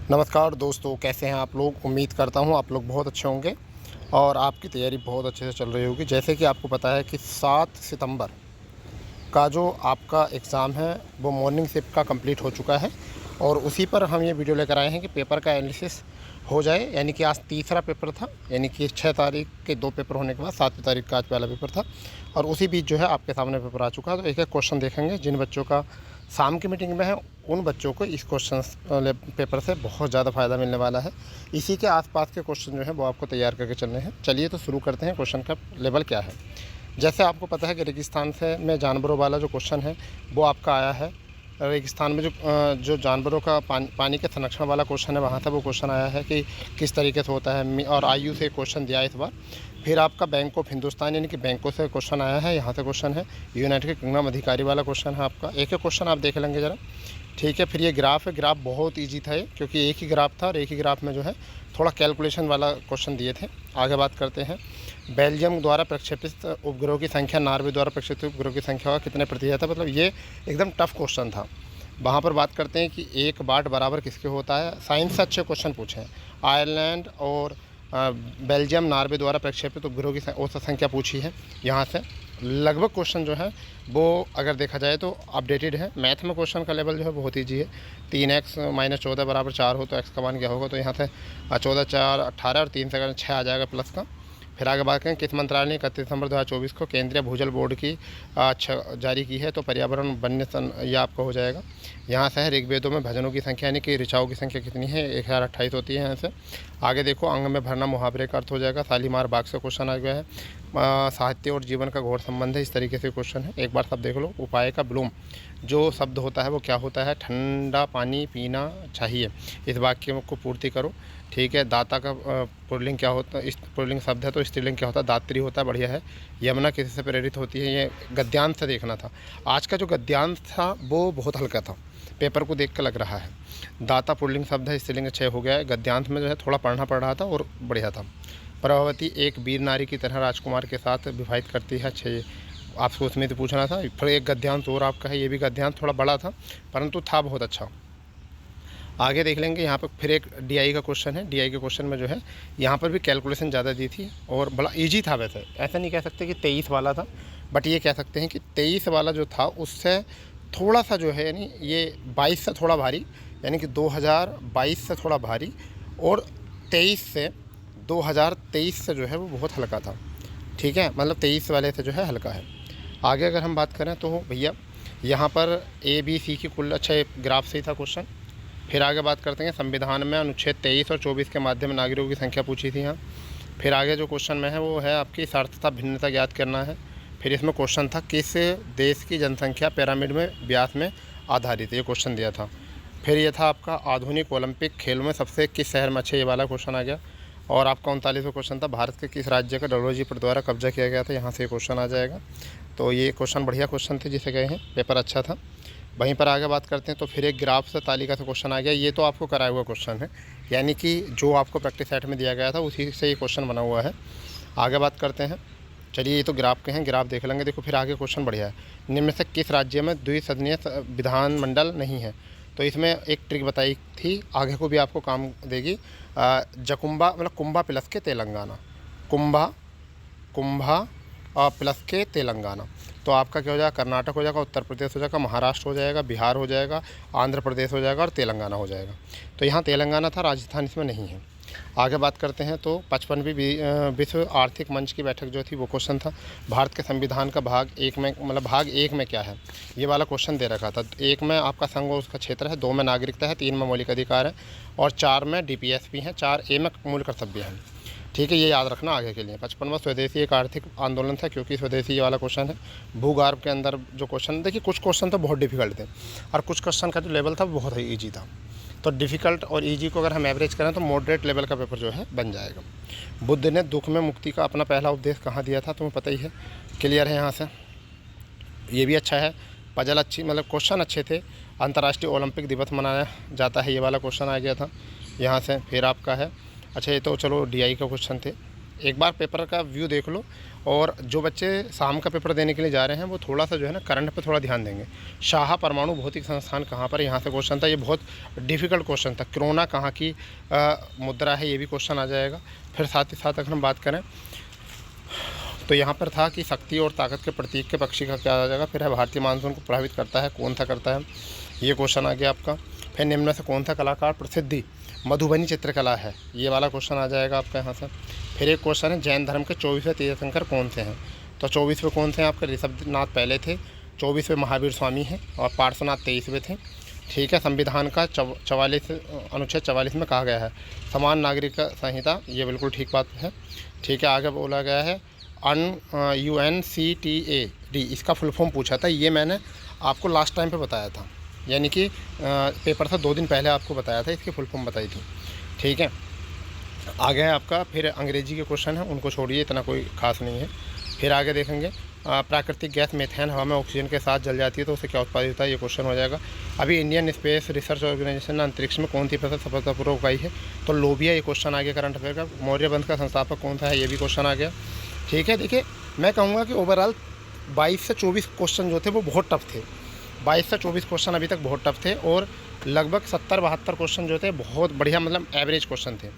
नमस्कार दोस्तों, कैसे हैं आप लोग। उम्मीद करता हूं आप लोग बहुत अच्छे होंगे और आपकी तैयारी बहुत अच्छे से चल रही होगी। जैसे कि आपको पता है कि 7 सितंबर का जो आपका एग्ज़ाम है वो मॉर्निंग शिफ्ट का कंप्लीट हो चुका है और उसी पर हम ये वीडियो लेकर आए हैं कि पेपर का एनालिसिस हो जाए। यानी कि आज तीसरा पेपर था, यानी कि 6 तारीख के 2 पेपर होने के बाद 7 तारीख का आज पहला पेपर था और उसी बीच जो है आपके सामने पेपर आ चुका है। तो एक एक क्वेश्चन देखेंगे। जिन बच्चों का शाम की मीटिंग में है उन बच्चों को इस क्वेश्चन पेपर से बहुत ज़्यादा फ़ायदा मिलने वाला है। इसी के आसपास के क्वेश्चन जो है वो आपको तैयार करके चलने हैं। चलिए तो शुरू करते हैं। क्वेश्चन का लेवल क्या है। जैसे आपको पता है कि रेगिस्तान से में जानवरों वाला जो क्वेश्चन है वो आपका आया है। रेगिस्तान में जो जानवरों का पानी के संरक्षण वाला क्वेश्चन है वहाँ से वो क्वेश्चन आया है कि किस तरीके से होता है, और आयु से क्वेश्चन दिया है इस बार। फिर आपका बैंक ऑफ हिंदुस्तान यानी कि बैंकों से क्वेश्चन आया है, यहाँ से क्वेश्चन है। यूनाइटेड किंगडम अधिकारी वाला क्वेश्चन है आपका। एक एक क्वेश्चन आप देख लेंगे ज़रा, ठीक है। फिर ये ग्राफ है, ग्राफ बहुत ईजी था ये, क्योंकि एक ही ग्राफ था और एक ही ग्राफ में जो है थोड़ा कैलकुलेशन वाला क्वेश्चन दिए थे। आगे बात करते हैं। बेल्जियम द्वारा प्रक्षेपित उपग्रहों की संख्या नॉर्वे द्वारा प्रक्षेपित उपग्रहों की संख्या का कितने प्रतिशत है। मतलब ये एकदम टफ क्वेश्चन था। वहाँ पर बात करते हैं कि 1 बाट बराबर किसके होता है। साइंस से अच्छे क्वेश्चन पूछे हैं। आयरलैंड और बेल्जियम नॉर्वे द्वारा प्रक्षेपित उपग्रहों की औसत संख्या पूछी है। यहाँ से लगभग क्वेश्चन जो है वो अगर देखा जाए तो अपडेटेड है। मैथ में क्वेश्चन का लेवल जो है बहुत ईजी है। 3x - 14 बराबर 4 हो तो x का मान क्या होगा। तो यहाँ से 14 4 18 और 3 से अगर 6 आ जाएगा प्लस का। फिर आगे बात करें, किस मंत्रालय ने 31 दिसंबर 2024 को केंद्रीय भूजल बोर्ड की जारी की है। तो पर्यावरण वन्य यह आपका हो जाएगा। यहाँ से है ऋग्वेदों में भजनों की संख्या यानी कि ऋचाओं की संख्या कितनी है। 1028 होती है यहाँ से। आगे देखो, अंग में भरना मुहावरे का अर्थ हो जाएगा। शालीमार बाग से क्वेश्चन आ गया है। साहित्य और जीवन का घोर संबंध है, इस तरीके से क्वेश्चन है। एक बार सब देख लो। उपाय का ब्लूम जो शब्द होता है वो क्या होता है। ठंडा पानी पीना चाहिए, इस वाक्य को पूर्ति करो, ठीक है। दाता का पुल्लिंग क्या होता है। इस पुल्लिंग शब्द है तो स्त्रीलिंग क्या होता है। दात्री होता है, बढ़िया है। यमुना किसी से प्रेरित होती है, ये गद्यांश से देखना था। आज का जो गद्यांश था वो बहुत हल्का था, पेपर को देख कर लग रहा है। दाता पुल्लिंग शब्द है, स्त्रीलिंग 6 हो गया है। गद्यांश में जो है थोड़ा पढ़ना पड़ रहा था और बढ़िया था। प्रभावती एक वीर नारी की तरह राजकुमार के साथ विवाहित करती है, 6 आपको उसमें तो पूछना था। फिर एक गद्यांश और आपका है, ये भी गद्यांश थोड़ा बड़ा था परंतु था बहुत अच्छा। आगे देख लेंगे। यहाँ पर फिर एक डीआई का क्वेश्चन है। डीआई के क्वेश्चन में जो है यहाँ पर भी कैलकुलेशन ज़्यादा दी थी और बड़ा इजी था। वैसे ऐसा नहीं कह सकते कि 23 वाला था, बट ये कह सकते हैं कि 23 वाला जो था उससे थोड़ा सा जो है, यानी ये 22 से थोड़ा भारी, यानी कि 2022 से थोड़ा भारी, और 23 से 2023 से जो है वो बहुत हल्का था, ठीक है। मतलब 23 वाले से जो है हल्का है। आगे अगर हम बात करें तो भैया यहाँ पर ABC की कुल, अच्छा ग्राफ से ही था क्वेश्चन। फिर आगे बात करते हैं, संविधान में अनुच्छेद 23 और 24 के माध्यम नागरिकों की संख्या पूछी थी यहाँ। फिर आगे जो क्वेश्चन में है वो है आपकी सार्थकता भिन्नता ज्ञात करना है। फिर इसमें क्वेश्चन था किस देश की जनसंख्या पिरामिड में व्यास में आधारित है, ये क्वेश्चन दिया था। फिर ये था आपका आधुनिक ओलंपिक खेलों में सबसे किस शहर में अच्छे, ये वाला क्वेश्चन आ गया। और आपका 39वां क्वेश्चन था, भारत के किस राज्य का डलहौजी पर द्वारा कब्जा किया गया था, यहाँ से क्वेश्चन आ जाएगा। तो ये क्वेश्चन बढ़िया क्वेश्चन थे जिसे गए हैं, पेपर अच्छा था। वहीं पर आगे बात करते हैं तो फिर एक ग्राफ से तालिका से क्वेश्चन आ गया। ये तो आपको कराया हुआ क्वेश्चन है, यानी कि जो आपको प्रैक्टिस सेट में दिया गया था उसी से ये क्वेश्चन बना हुआ है। आगे बात करते हैं। चलिए, ये तो ग्राफ के हैं, ग्राफ देख लेंगे। देखो फिर आगे क्वेश्चन बढ़िया है। निम्न में से किस राज्य में द्विसदनीय विधानमंडल नहीं है। तो इसमें एक ट्रिक बताई थी, आगे को भी आपको काम देगी। जकुंबा मतलब कुंभा प्लस के तेलंगाना, कुंभा प्लस के तेलंगाना। तो आपका क्या हो जाएगा, कर्नाटक हो जाएगा, उत्तर प्रदेश हो जाएगा, महाराष्ट्र हो जाएगा, बिहार हो जाएगा, आंध्र प्रदेश हो जाएगा और तेलंगाना हो जाएगा। तो यहाँ तेलंगाना था, राजस्थान इसमें नहीं है। आगे बात करते हैं तो 55वीं विश्व आर्थिक मंच की बैठक जो थी वो क्वेश्चन था। भारत के संविधान का भाग 1 में, मतलब भाग 1 में क्या है, ये वाला क्वेश्चन दे रखा था। 1 में आपका संघ और उसका क्षेत्र है, 2 में नागरिकता है, 3 में मौलिक अधिकार है और 4 में DPSP है, 4A में मूल कर्तव्य है, ठीक है। ये याद रखना आगे के लिए। 55वां स्वदेशी एक आर्थिक आंदोलन था, क्योंकि स्वदेशी ये वाला क्वेश्चन है। भूगर्भ के अंदर जो क्वेश्चन, देखिए कुछ क्वेश्चन तो बहुत डिफिकल्ट थे और कुछ क्वेश्चन का जो लेवल था वो बहुत ही ईजी था। तो डिफ़िकल्ट और इजी को अगर हम एवरेज करें तो मॉडरेट लेवल का पेपर जो है बन जाएगा। बुद्ध ने दुख में मुक्ति का अपना पहला उपदेश कहाँ दिया था, तुम्हें पता ही है, क्लियर है यहाँ से। ये भी अच्छा है, पजल अच्छी, मतलब क्वेश्चन अच्छे थे। अंतर्राष्ट्रीय ओलंपिक दिवस मनाया जाता है, ये वाला क्वेश्चन आ गया था यहाँ से। फिर आपका है, अच्छा ये तो चलो DI का क्वेश्चन थे। एक बार पेपर का व्यू देख लो। और जो बच्चे शाम का पेपर देने के लिए जा रहे हैं वो थोड़ा सा जो है ना करंट पे थोड़ा ध्यान देंगे। शाह परमाणु भौतिक संस्थान कहाँ पर है, यहाँ से क्वेश्चन था। ये बहुत डिफ़िकल्ट क्वेश्चन था। क्रोना कहाँ की मुद्रा है, ये भी क्वेश्चन आ जाएगा। फिर साथ ही साथ अगर हम बात करें तो यहाँ पर था कि शक्ति और ताकत के प्रतीक के पक्षी का क्या आ जाएगा। फिर है भारतीय मानसून को प्रभावित करता है, कौन सा करता है, ये क्वेश्चन आ गया आपका। फिर निम्न में से कौन सा कलाकार प्रसिद्धि मधुबनी चित्रकला है, ये वाला क्वेश्चन आ जाएगा आपका यहाँ से। फिर एक क्वेश्चन है जैन धर्म के 24वें तीर्थंकर कौन से हैं, तो 24वें कौन से हैं आपके, ऋषभनाथ पहले थे, 24वें महावीर स्वामी हैं और पार्श्वनाथ 23वें थे। ठीक है। संविधान का 44 अनुच्छेद 44 में कहा गया है समान नागरिक संहिता, ये बिल्कुल ठीक बात है। ठीक है। आगे बोला गया है UNCTAD, इसका फुल फॉर्म पूछा था, ये मैंने आपको लास्ट टाइम पे बताया था, यानी कि पेपर था 2 दिन पहले आपको बताया था, इसकी फुल फॉर्म बताई थी। ठीक है। आगे है आपका फिर अंग्रेजी के क्वेश्चन है, उनको छोड़िए, इतना कोई खास नहीं है। फिर आगे देखेंगे प्राकृतिक गैस मेथेन हवा में ऑक्सीजन के साथ जल जाती है तो उसे क्या उत्पादित होता है, ये क्वेश्चन हो जाएगा। अभी इंडियन स्पेस रिसर्च ऑर्गेनाइजेशन ने अंतरिक्ष में कौन सी फसल सफलतापूर्वक उगाई है, तो लोबिया, ये क्वेश्चन आ गया करंट अफेयर का। मौर्य वंश का संस्थापक कौन था है, ये भी क्वेश्चन आ गया। ठीक है। देखिए मैं कहूँगा कि ओवरऑल 22 से 24 क्वेश्चन जो थे वो बहुत टफ थे। 22 से 24 क्वेश्चन अभी तक बहुत टफ थे और लगभग 70-72 क्वेश्चन जो थे बहुत बढ़िया, मतलब एवरेज क्वेश्चन थे।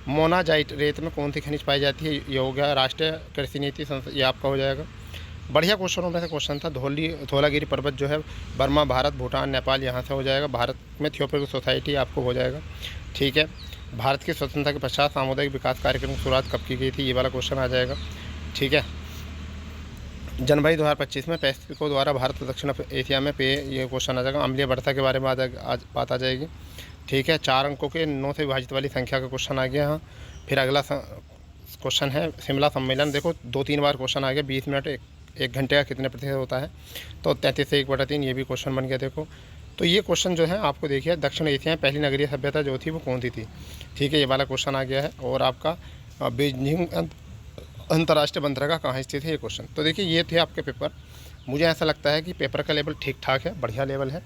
मोनाजाइट रेत में कौन सी खनिज पाई जाती है, ये हो गया। राष्ट्रीय कृषि नीति ये आपका हो जाएगा। बढ़िया क्वेश्चनों में से क्वेश्चन था। धौलागिरी पर्वत जो है बर्मा, भारत, भूटान, नेपाल, यहाँ से हो जाएगा। भारत में थियोसॉफिकल सोसाइटी आपको हो जाएगा। ठीक है। भारत की स्वतंत्रता के पश्चात सामुदायिक विकास कार्यक्रम की शुरुआत कब की गई थी, ये वाला क्वेश्चन आ जाएगा। ठीक है। जनवरी 2025 में पैसिफिको द्वारा भारत और दक्षिण एशिया में ये क्वेश्चन आ जाएगा। अम्लीय वर्षा के बारे में आज बात आ जाएगी। ठीक है। 4 अंकों के 9 से विभाजित वाली संख्या का क्वेश्चन आ गया यहाँ। फिर अगला क्वेश्चन है शिमला सम्मेलन, देखो 2-3 बार क्वेश्चन आ गया। 20 मिनट 1 घंटे का कितने प्रतिशत होता है, तो 33 से 1/3, ये भी क्वेश्चन बन गया। देखो तो ये क्वेश्चन जो है आपको देखिए, दक्षिण एशिया में पहली नगरीय सभ्यता जो थी वो कौन सी थी। ठीक है, ये वाला क्वेश्चन आ गया है। और आपका बीजिंग अंतर्राष्ट्रीय बंदरगाह कहाँ स्थित है, ये क्वेश्चन। तो देखिए ये थे आपके पेपर। मुझे ऐसा लगता है कि पेपर का लेवल ठीक ठाक है, बढ़िया लेवल है।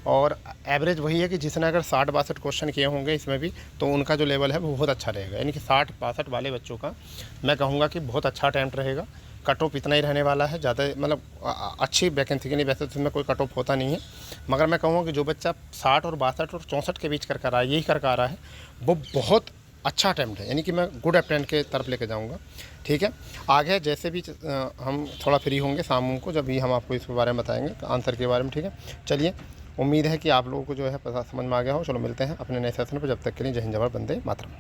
और एवरेज वही है कि जिसने अगर 60-62 क्वेश्चन किए होंगे इसमें भी, तो उनका जो लेवल है वो बहुत अच्छा रहेगा। यानी कि 60-62 वाले बच्चों का मैं कहूँगा कि बहुत अच्छा अटैम्प्ट रहेगा। कट ऑफ इतना ही रहने वाला है, ज़्यादा मतलब अच्छी वैकेंसी के लिए वैसे तो इसमें कोई कट ऑफ होता नहीं है। मगर मैं कहूँगा कि जो बच्चा 60 और 62 और 64 के बीच कर रहा है, यही कर रहा है, वो बहुत अच्छा अटैम्प्ट है। यानी कि मैं गुड अटेम्प्ट के तरफ लेके जाऊँगा। ठीक है। आगे जैसे भी हम थोड़ा फ्री होंगे शाम को, जब भी हम आपको इसके बारे में बताएंगे आंसर के बारे में। ठीक है। चलिए, उम्मीद है कि आप लोगों को जो है पता समझ में आ गया हो। चलो मिलते हैं अपने नए सेशन पर, जब तक के लिए जय हिंद, जय भारत, वंदे मातरम।